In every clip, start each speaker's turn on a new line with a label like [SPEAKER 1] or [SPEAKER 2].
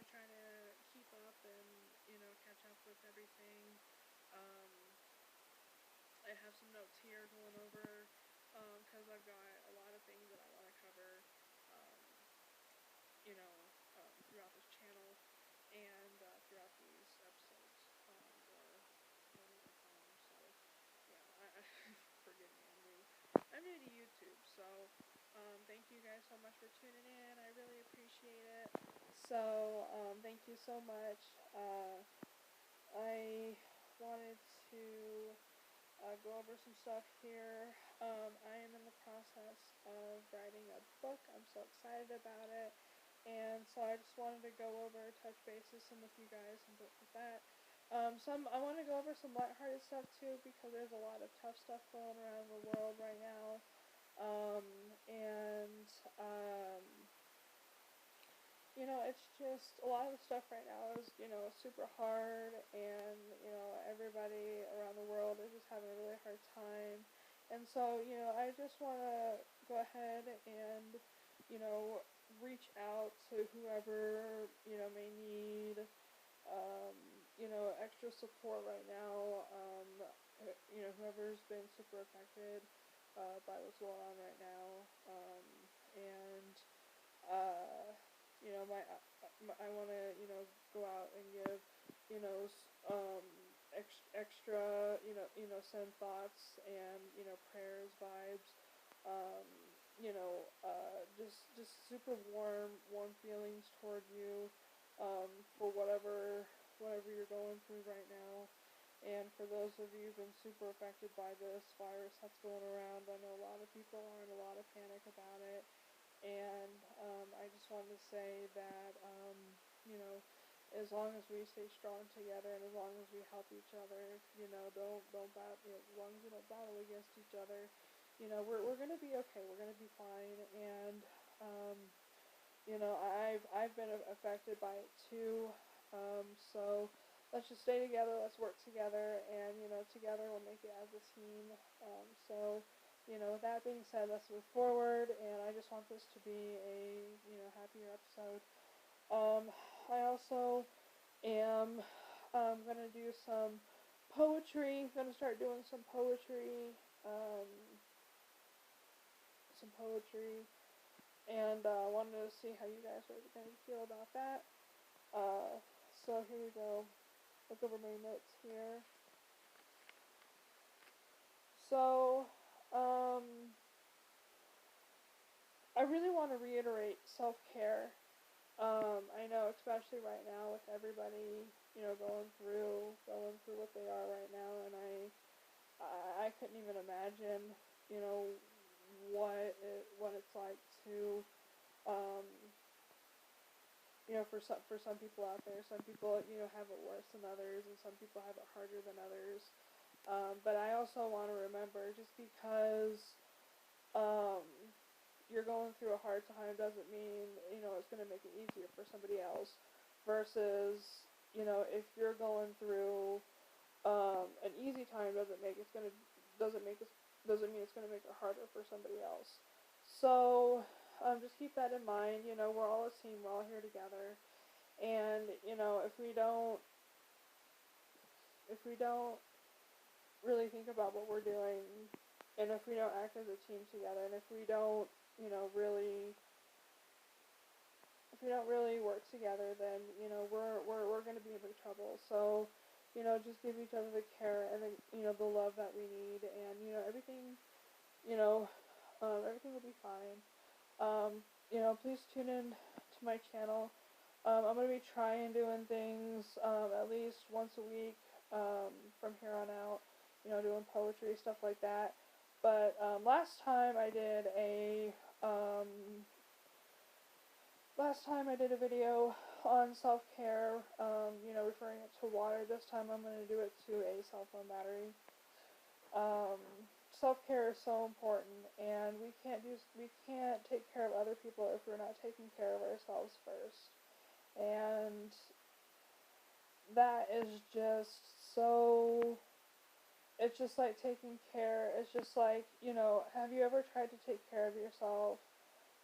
[SPEAKER 1] trying to keep up and, catch up with everything. Um, I have some notes here going over, because I've got a lot of things that I want to cover, um, throughout this channel and throughout these episodes, or whatever you call them. So, yeah, forgive me, I'm new to YouTube, so thank you guys so much for tuning in. I really appreciate it. So, thank you so much. I wanted to go over some stuff here. I am in the process of writing a book. I'm so excited about it. And so I just wanted to go over, touch bases some with you guys and with that. I want to go over some lighthearted stuff too, because there's a lot of tough stuff going around the world right now. It's just, a lot of the stuff right now is, super hard, and, everybody around the world is just having a really hard time. And so, I just want to go ahead and, reach out to whoever, may need, extra support right now. Whoever's been super affected by what's going on right now. And I want to, go out and give, extra, send thoughts and, prayers, vibes, just super warm feelings toward you, for whatever you're going through right now. And for those of you who've been super affected by this virus that's going around, I know a lot of people are in a lot of panic about it. And I just wanted to say that, as long as we stay strong together, and as long as we help each other, don't battle, as long as we don't battle against each other, we're gonna be okay. We're gonna be fine. And I've been affected by it too. So let's just stay together. Let's work together, and together we'll make it as a team. With that being said, let's move forward, and I just want this to be a, happier episode. I also am going to do some poetry. I'm going to start doing some poetry, and wanted to see how you guys are going to feel about that. So here we go. Look over my notes here. So, I really want to reiterate self-care. I know, especially right now with everybody, going through what they are right now, and I couldn't even imagine, what it's like to, for some people out there. Some people, have it worse than others, and some people have it harder than others. But I also want to remember, just because, you're going through a hard time doesn't mean, it's going to make it easier for somebody else. Versus, if you're going through, an easy time doesn't mean it's going to make it harder for somebody else. So, just keep that in mind. We're all a team. We're all here together. And, if we don't really think about what we're doing, and if we don't act as a team together, and if we don't, really work together, then, we're going to be in big trouble. So, just give each other the care and the love that we need, and, everything will be fine. Please tune in to my channel. I'm going to be trying doing things, at least once a week, from here on out, doing poetry, stuff like that. But, last time I did a video on self-care, referring it to water. This time I'm going to do it to a cell phone battery. Self-care is so important, and we can't take care of other people if we're not taking care of ourselves first. And that is just so, it's just like taking care, it's just like, have you ever tried to take care of yourself,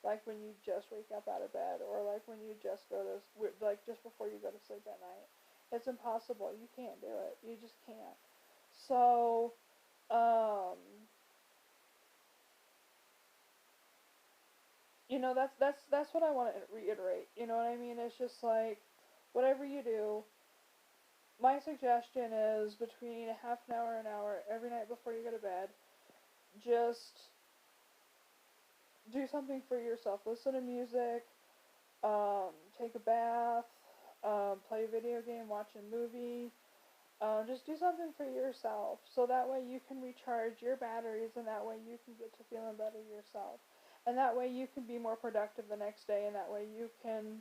[SPEAKER 1] like when you just wake up out of bed, or like when you just go to, like just before you go to sleep at night. It's impossible. You can't do it. You just can't. So, um, that's what I want to reiterate. You know what I mean? It's just like, whatever you do, my suggestion is between a half an hour every night before you go to bed. Just do something for yourself. Listen to music, take a bath, play a video game, watch a movie. Just do something for yourself, so that way you can recharge your batteries, and that way you can get to feeling better yourself, and that way you can be more productive the next day, and that way you can,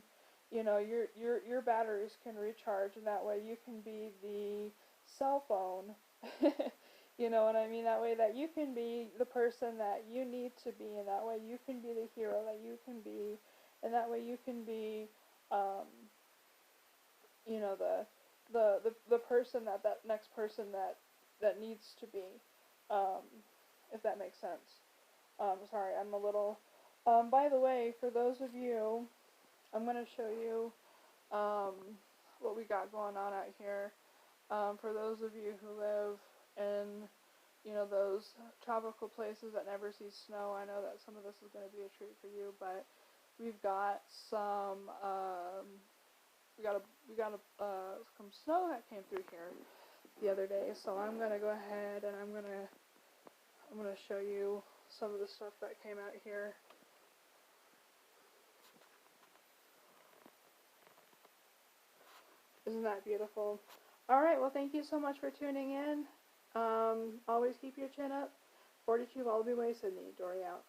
[SPEAKER 1] your batteries can recharge, and that way you can be the cell phone. You know what I mean? That way that you can be the person that you need to be, and that way you can be the hero that you can be, and that way you can be, um, the person that next person that needs to be, um, if that makes sense. Sorry, I'm a little. By the way, for those of you, I'm gonna show you um, what we got going on out here. For those of you who live in, those tropical places that never see snow, I know that some of this is going to be a treat for you, but we've got some, some snow that came through here the other day, so I'm going to go ahead and I'm going to show you some of the stuff that came out here. Isn't that beautiful? Alright, well, thank you so much for tuning in. Always keep your chin up. Fortitude, all be way, Sydney. Dory out.